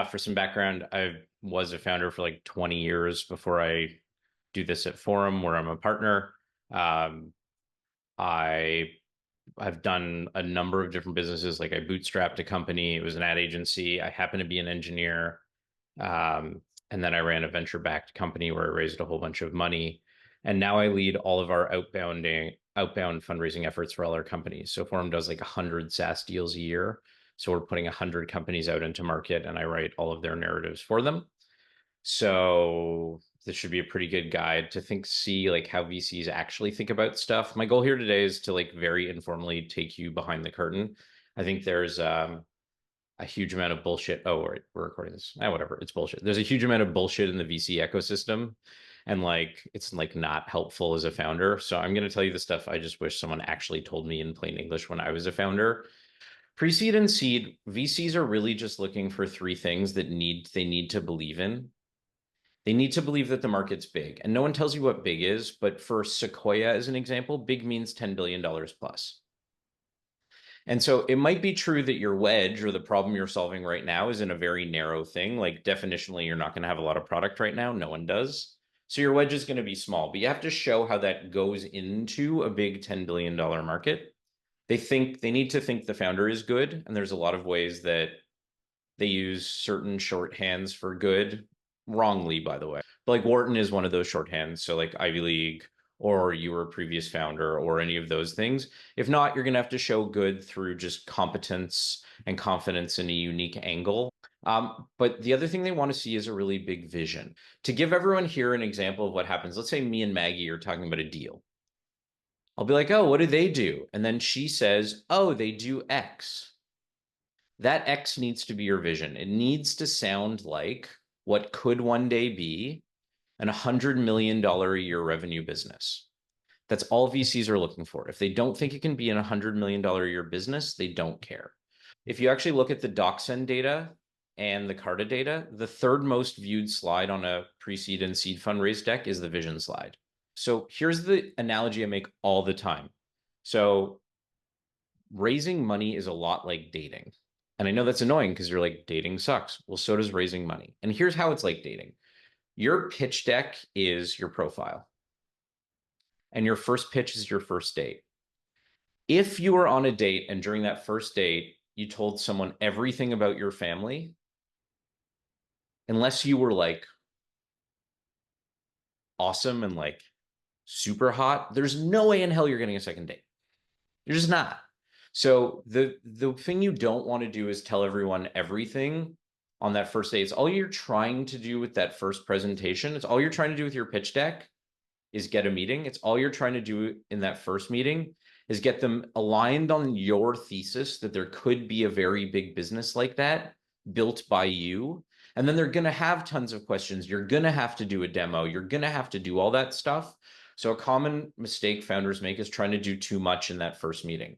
For some background, I was a founder for like 20 years before I do this at Forum, where I'm a partner. Um, I I've done a number of different businesses. Like I bootstrapped a company. It was an ad agency. I happen to be an engineer. Um, and then I ran a venture-backed company where I raised a whole bunch of money. And now I lead all of our outbound fundraising efforts for all our companies. So Forum does like 100 SaaS deals a year. So we're putting 100 companies out into market, and I write all of their narratives for them. So this should be a pretty good guide to see like how VCs actually think about stuff. My goal here today is to like very informally take you behind the curtain. I think there's a huge amount of bullshit. Oh, we're recording this. Whatever. It's bullshit. There's a huge amount of bullshit in the VC ecosystem. And like, it's like not helpful as a founder. So I'm going to tell you the stuff I just wish someone actually told me in plain English when I was a founder. Pre-seed and seed, VCs are really just looking for three things that they need to believe in. They need to believe that the market's big. And no one tells you what big is, but for Sequoia, as an example, big means $10 billion plus. And so it might be true that your wedge or the problem you're solving right now is in a very narrow thing. Like definitionally, you're not going to have a lot of product right now. No one does. So your wedge is going to be small, but you have to show how that goes into a big $10 billion market. They need to think the founder is good. And there's a lot of ways that they use certain shorthands for good, wrongly, by the way. But like Wharton is one of those shorthands. So like Ivy League, or you were a previous founder, or any of those things. If not, you're going to have to show good through just competence and confidence in a unique angle. But the other thing they want to see is a really big vision. To give everyone here an example of what happens, let's say me and Maggie are talking about a deal. I'll be like, oh, what do they do? And then she says, oh, they do X. That X needs to be your vision. It needs to sound like what could one day be an $100 million a year revenue business. That's all VCs are looking for. If they don't think it can be an $100 million a year business, they don't care. If you actually look at the DocSend data and the Carta data, the third most viewed slide on a pre-seed and seed fundraise deck is the vision slide. So here's the analogy I make all the time. So raising money is a lot like dating. And I know that's annoying because you're like, dating sucks. Well, so does raising money. And here's how it's like dating. Your pitch deck is your profile, and your first pitch is your first date. If you were on a date and during that first date, you told someone everything about your family, unless you were like awesome and like super hot, there's no way in hell you're getting a second date. You're just not. So the thing you don't want to do is tell everyone everything on that first date. It's all you're trying to do with that first presentation. It's all you're trying to do with your pitch deck is get a meeting. It's all you're trying to do in that first meeting is get them aligned on your thesis that there could be a very big business like that built by you. And then they're going to have tons of questions. You're going to have to do a demo. You're going to have to do all that stuff. So a common mistake founders make is trying to do too much in that first meeting.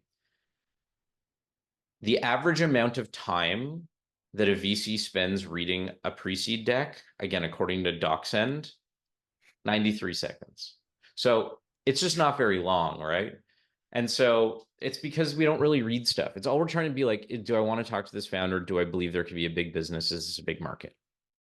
The average amount of time that a VC spends reading a pre-seed deck, again, according to DocSend, 93 seconds. So it's just not very long, right? And so it's because we don't really read stuff. It's all we're trying to be like, do I want to talk to this founder? Do I believe there could be a big business? Is this a big market?